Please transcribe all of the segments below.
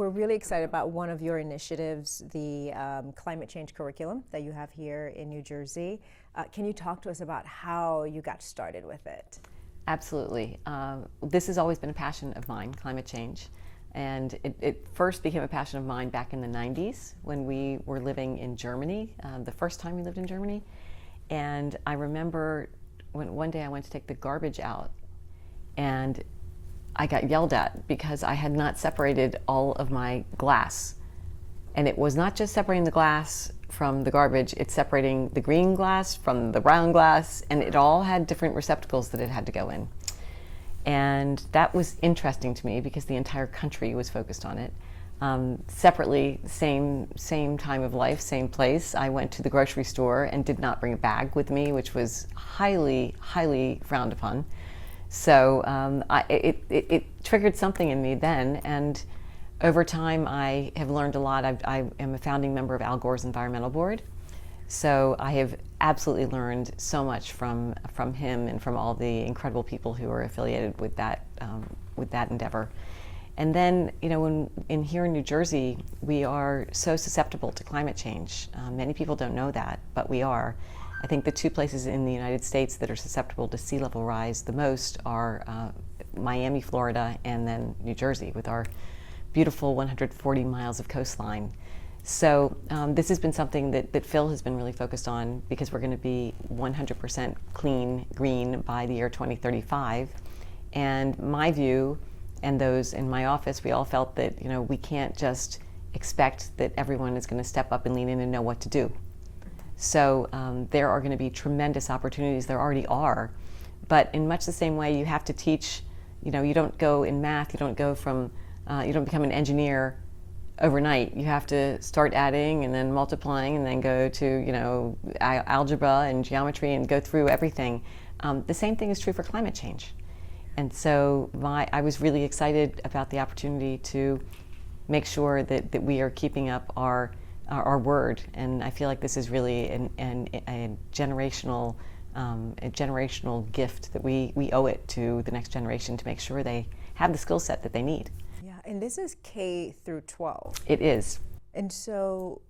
we're really excited about one of your initiatives, the climate change curriculum that you have here in New Jersey. Can you talk to us about how you got started with it? Absolutely. This has always been a passion of mine, climate change. And it first became a passion of mine back in the 90s when we were living in Germany, the first time we lived in Germany. And I remember when one day I went to take the garbage out and I got yelled at because I had not separated all of my glass. And it was not just separating the glass from the garbage, it's separating the green glass from the brown glass, and it all had different receptacles that it had to go in. And that was interesting to me because the entire country was focused on it. Separately, same time of life, same place, I went to the grocery store and did not bring a bag with me, which was highly, highly frowned upon. So it triggered something in me then, and over time I have learned a lot. I am a founding member of Al Gore's Environmental Board, so I have absolutely learned so much from him and from all the incredible people who are affiliated with that endeavor. And then, here in New Jersey, we are so susceptible to climate change. Many people don't know that, but we are. I think the two places in the United States that are susceptible to sea level rise the most are Miami, Florida, and then New Jersey with our beautiful 140 miles of coastline. So this has been something that Phil has been really focused on because we're going to be 100% clean, green by the year 2035. And my view, and those in my office, we all felt that we can't just expect that everyone is going to step up and lean in and know what to do. So there are going to be tremendous opportunities. There already are, but in much the same way, you have to teach. You don't go in math. You don't go from. You don't become an engineer overnight. You have to start adding and then multiplying, and then go to algebra and geometry and go through everything. The same thing is true for climate change. And so I was really excited about the opportunity to make sure that we are keeping up our word, and I feel like this is really a generational gift that we owe it to the next generation to make sure they have the skill set that they need. Yeah, and this is K through 12. It is. And so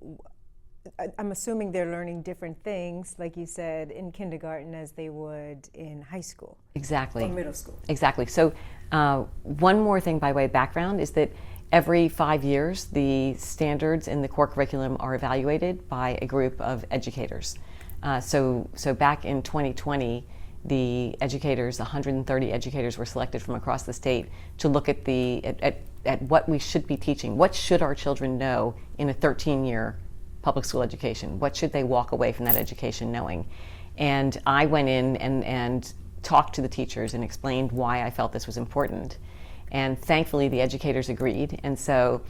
I'm assuming they're learning different things, like you said, in kindergarten as they would in high school. Exactly. Or middle school. Exactly. So one more thing by way of background is that every 5 years, the standards in the core curriculum are evaluated by a group of educators. So back in 2020, the educators, 130 educators, were selected from across the state to look at at what we should be teaching. What should our children know in a 13-year public school education? What should they walk away from that education knowing? And I went in and talked to the teachers and explained why I felt this was important. And thankfully, the educators agreed, and so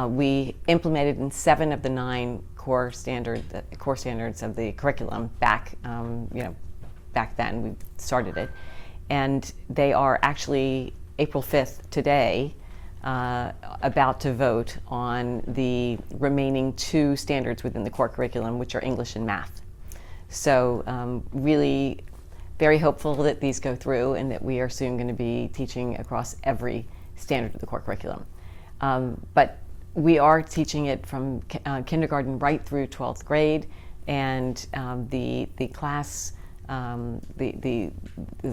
we implemented in 7 of the 9 core standards of the curriculum back then. We started it, and they are actually April 5th today about to vote on the remaining 2 standards within the core curriculum, which are English and math. So really very hopeful that these go through and that we are soon going to be teaching across every standard of the core curriculum. But we are teaching it from kindergarten right through 12th grade, and the class, the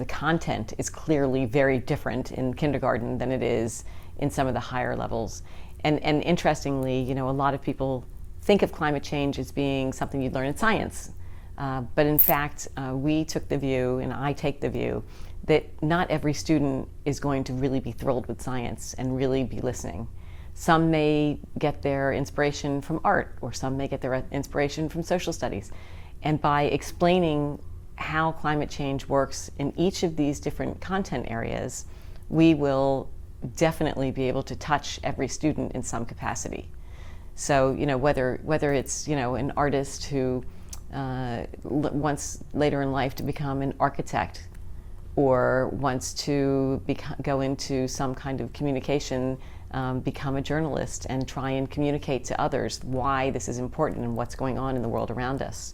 content is clearly very different in kindergarten than it is in some of the higher levels. And interestingly, a lot of people think of climate change as being something you'd learn in science. But in fact, we took the view, and I take the view, that not every student is going to really be thrilled with science and really be listening. Some may get their inspiration from art, or some may get their inspiration from social studies. And by explaining how climate change works in each of these different content areas, we will definitely be able to touch every student in some capacity. So, whether it's, an artist who wants later in life to become an architect, or wants to go into some kind of communication, become a journalist and try and communicate to others why this is important and what's going on in the world around us.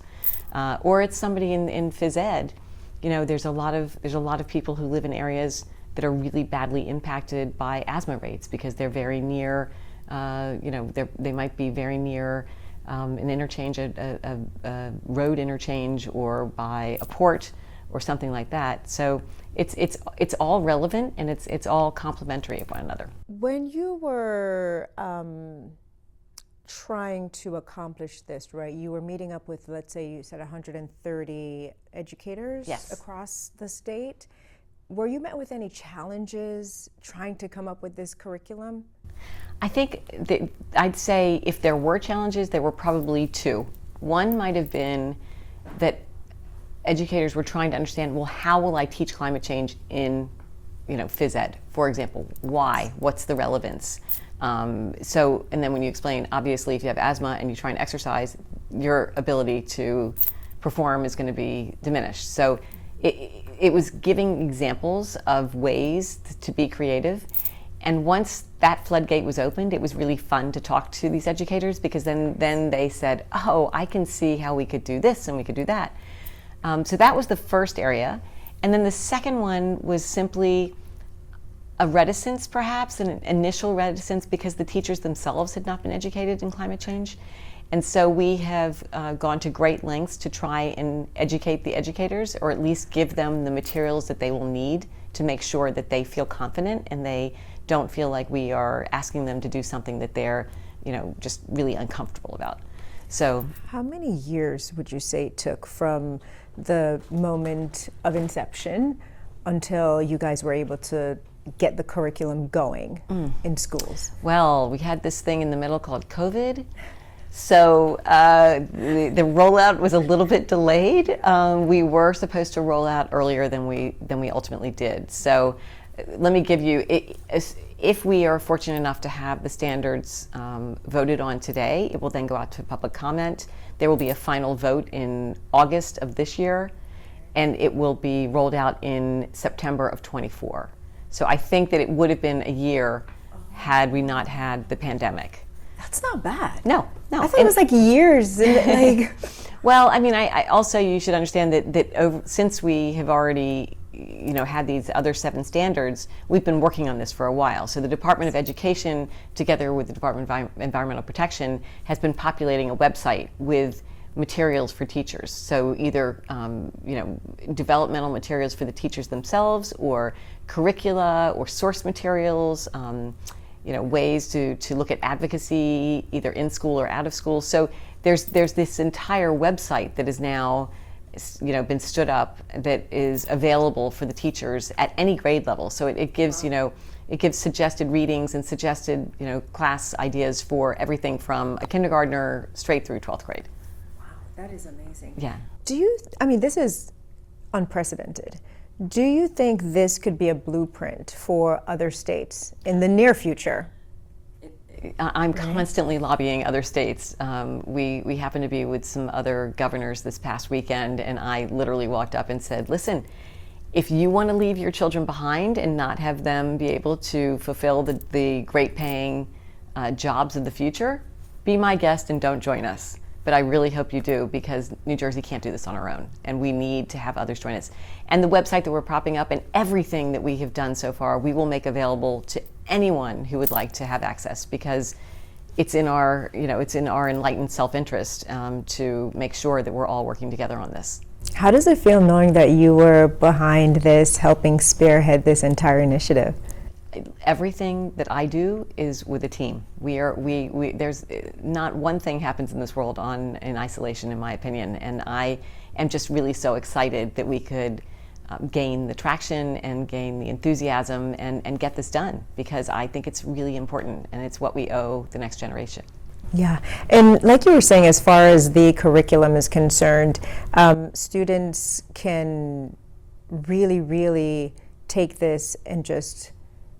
Or it's somebody in phys ed. There's a lot of people who live in areas that are really badly impacted by asthma rates because they're very near They might be very near an interchange, a road interchange, or by a port, or something like that. So it's all relevant, and it's all complementary of one another. When you were trying to accomplish this, right, you were meeting up with, let's say you said 130 educators Yes. across the state. Were you met with any challenges trying to come up with this curriculum? I think that I'd say if there were challenges, there were probably two. One might have been that educators were trying to understand, well, how will I teach climate change in, phys ed, for example? Why? What's the relevance? And then when you explain, obviously, if you have asthma and you try and exercise, your ability to perform is going to be diminished. So it was giving examples of ways to be creative. And once that floodgate was opened, it was really fun to talk to these educators, because then they said, oh, I can see how we could do this and we could do that. So that was the first area. And then the second one was simply a reticence, perhaps, an initial reticence, because the teachers themselves had not been educated in climate change. And so we have gone to great lengths to try and educate the educators, or at least give them the materials that they will need to make sure that they feel confident and they don't feel like we are asking them to do something that they're, just really uncomfortable about. So, how many years would you say it took from the moment of inception until you guys were able to get the curriculum going in schools? Well, we had this thing in the middle called COVID. So the rollout was a little bit delayed. We were supposed to roll out earlier than we ultimately did. So let me give you, if we are fortunate enough to have the standards voted on today, it will then go out to public comment. There will be a final vote in August of this year, and it will be rolled out in September of 24. So I think that it would have been a year had we not had the pandemic. That's not bad. No. I thought it was like years. Well, I mean, I also, you should understand that since we have already, had these other 7 standards, we've been working on this for a while. So the Department of Education, together with the Department of Environmental Protection, has been populating a website with materials for teachers. So either, developmental materials for the teachers themselves, or curricula, or source materials, ways to look at advocacy, either in school or out of school. So there's this entire website that is now, been stood up, that is available for the teachers at any grade level. So it gives, it gives suggested readings and suggested, class ideas for everything from a kindergartner straight through 12th grade. Wow, that is amazing. Yeah. This is unprecedented. Do you think this could be a blueprint for other states in the near future? I'm constantly lobbying other states. We happened to be with some other governors this past weekend, and I literally walked up and said, listen, if you want to leave your children behind and not have them be able to fulfill the great paying jobs of the future, be my guest and don't join us. But I really hope you do, because New Jersey can't do this on our own, and we need to have others join us. And the website that we're propping up and everything that we have done so far, we will make available to anyone who would like to have access, because it's in our, it's in our enlightened self-interest to make sure that we're all working together on this. How does it feel knowing that you were behind this, helping spearhead this entire initiative? Everything that I do is with a team. There's not one thing happens in this world in isolation, in my opinion. And I am just really so excited that we could gain the traction and gain the enthusiasm and get this done, because I think it's really important, and it's what we owe the next generation. Yeah, and like you were saying, as far as the curriculum is concerned, students can really, really take this and just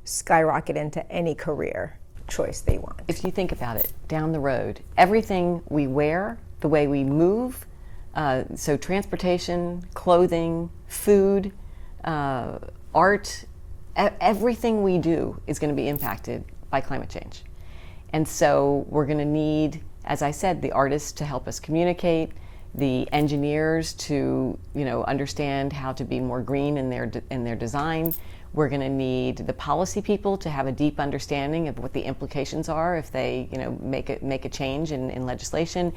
skyrocket into any career choice they want. If you think about it, down the road, everything we wear, the way we move, so transportation, clothing, food, art, everything we do is going to be impacted by climate change. And so we're going to need, as I said, the artists to help us communicate, the engineers to understand how to be more green in their design. We're going to need the policy people to have a deep understanding of what the implications are if they, make a change in legislation.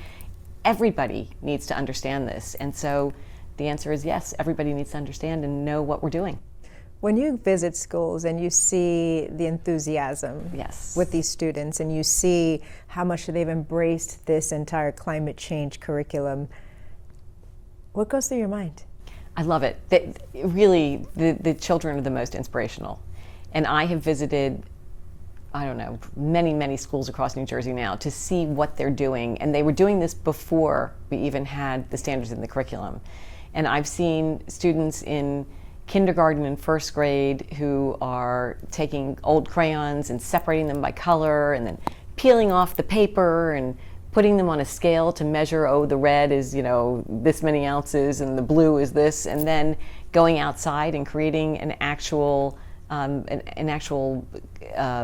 Everybody needs to understand this, and so the answer is yes. Everybody needs to understand and know what we're doing. When you visit schools and you see the enthusiasm Yes. with these students, and you see how much they've embraced this entire climate change curriculum, what goes through your mind? I love it. Really, the children are the most inspirational. And I have visited, I don't know, many, many schools across New Jersey now to see what they're doing. And they were doing this before we even had the standards in the curriculum. And I've seen students in kindergarten and first grade who are taking old crayons and separating them by color and then peeling off the paper and putting them on a scale to measure, the red is, this many ounces and the blue is this, and then going outside and creating an actual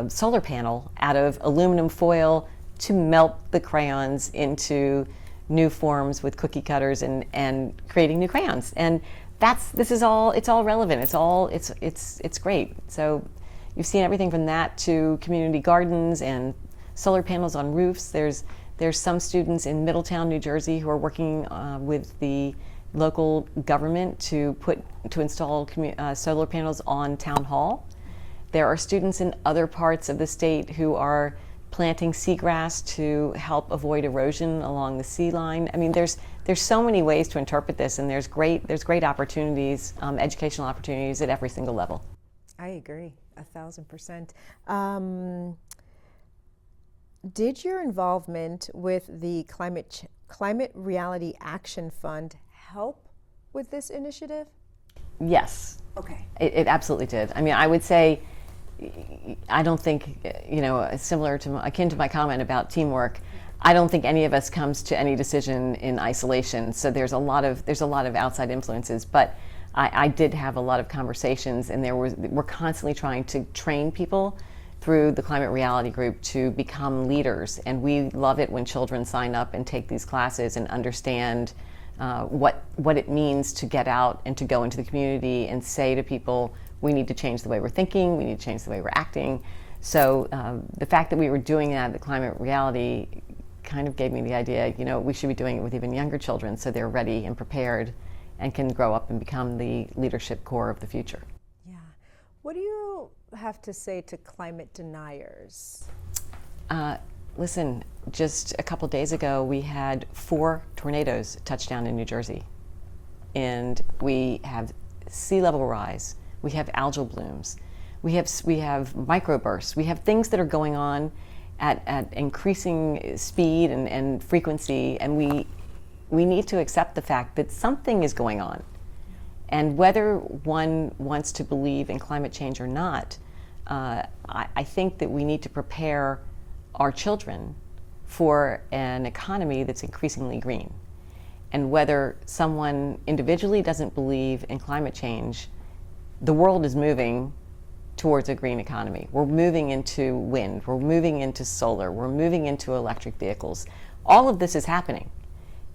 solar panel out of aluminum foil to melt the crayons into new forms with cookie cutters and creating new crayons. And it's all relevant. It's great. So you've seen everything from that to community gardens and solar panels on roofs. There's some students in Middletown, New Jersey, who are working with the local government to install solar panels on Town Hall. There are students in other parts of the state who are planting seagrass to help avoid erosion along the sea line. I mean, there's so many ways to interpret this, and there's great opportunities, educational opportunities at every single level. I agree, 1,000%. Did your involvement with the Climate Reality Action Fund help with this initiative? Yes. Okay. It absolutely did. I mean, I would say, I don't think, akin to my comment about teamwork, I don't think any of us comes to any decision in isolation. So there's a lot of outside influences, but I did have a lot of conversations, and we're constantly trying to train people through the Climate Reality Group to become leaders. And we love it when children sign up and take these classes and understand what it means to get out and to go into the community and say to people, we need to change the way we're thinking, we need to change the way we're acting. So the fact that we were doing that, the Climate Reality, kind of gave me the idea, we should be doing it with even younger children so they're ready and prepared and can grow up and become the leadership core of the future. Yeah. What do you have to say to climate deniers? Listen, just a couple days ago, we had 4 tornadoes touch down in New Jersey. And we have sea level rise, we have algal blooms, we have microbursts, we have things that are going on at increasing speed and frequency, and we need to accept the fact that something is going on. And whether one wants to believe in climate change or not, I think that we need to prepare our children for an economy that's increasingly green. And whether someone individually doesn't believe in climate change, the world is moving towards a green economy. We're moving into wind, we're moving into solar, we're moving into electric vehicles. All of this is happening.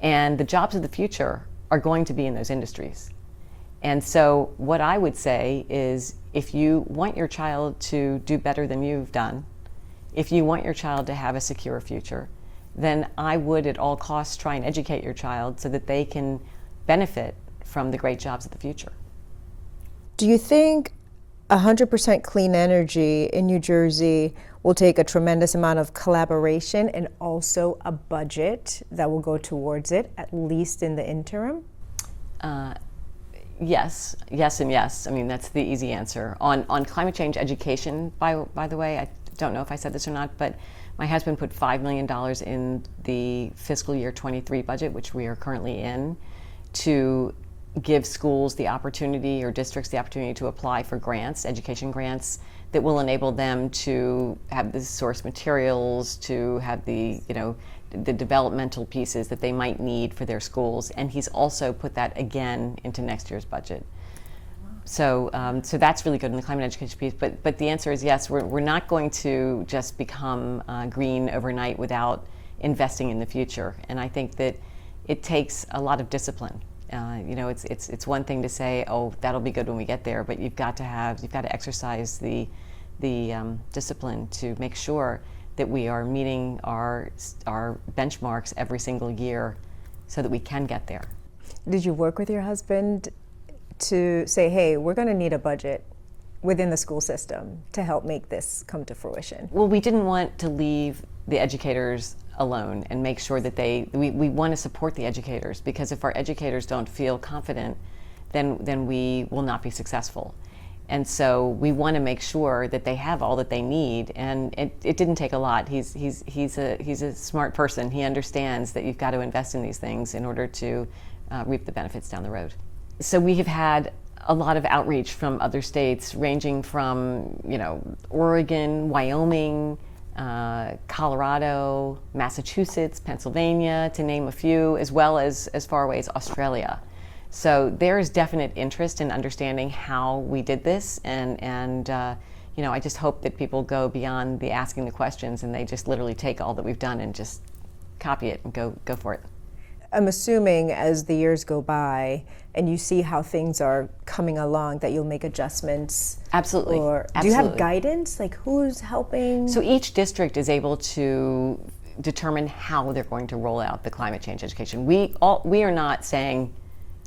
And the jobs of the future are going to be in those industries. And so what I would say is, if you want your child to do better than you've done, if you want your child to have a secure future, then I would at all costs try and educate your child so that they can benefit from the great jobs of the future. Do you think 100% clean energy in New Jersey will take a tremendous amount of collaboration and also a budget that will go towards it, at least in the interim? Yes, and yes. I mean, that's the easy answer. On climate change education, by the way, I don't know if I said this or not, but my husband put $5 million in the fiscal year 23 budget, which we are currently in, to give schools the opportunity, or districts the opportunity, to apply for grants, education grants, that will enable them to have the source materials, to have the developmental pieces that they might need for their schools. And he's also put that again into next year's budget. So that's really good in the climate education piece. But the answer is yes. We're not going to just become green overnight without investing in the future. And I think that it takes a lot of discipline. It's one thing to say, oh, that'll be good when we get there, but you've got to exercise the discipline to make sure that we are meeting our benchmarks every single year so that we can get there. Did you work with your husband to say, hey, we're going to need a budget within the school system to help make this come to fruition? Well, we didn't want to leave the educators alone and make sure that we want to support the educators, because if our educators don't feel confident, then we will not be successful. And so we want to make sure that they have all that they need, and it didn't take a lot. He's a smart person. He understands that you've got to invest in these things in order to reap the benefits down the road. So we have had a lot of outreach from other states, ranging from Oregon, Wyoming, Colorado, Massachusetts, Pennsylvania, to name a few, as well as far away as Australia. So there is definite interest in understanding how we did this, and I just hope that people go beyond the asking the questions and they just literally take all that we've done and just copy it and go for it. I'm assuming as the years go by and you see how things are coming along that you'll make adjustments. Absolutely. Or do you have guidance? Like who's helping? So each district is able to determine how they're going to roll out the climate change education. We are not saying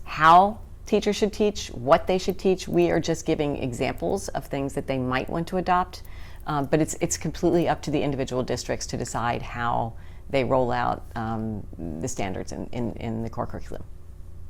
how teachers should teach, what they should teach. We are just giving examples of things that they might want to adopt, but it's completely up to the individual districts to decide how they roll out the standards in the core curriculum.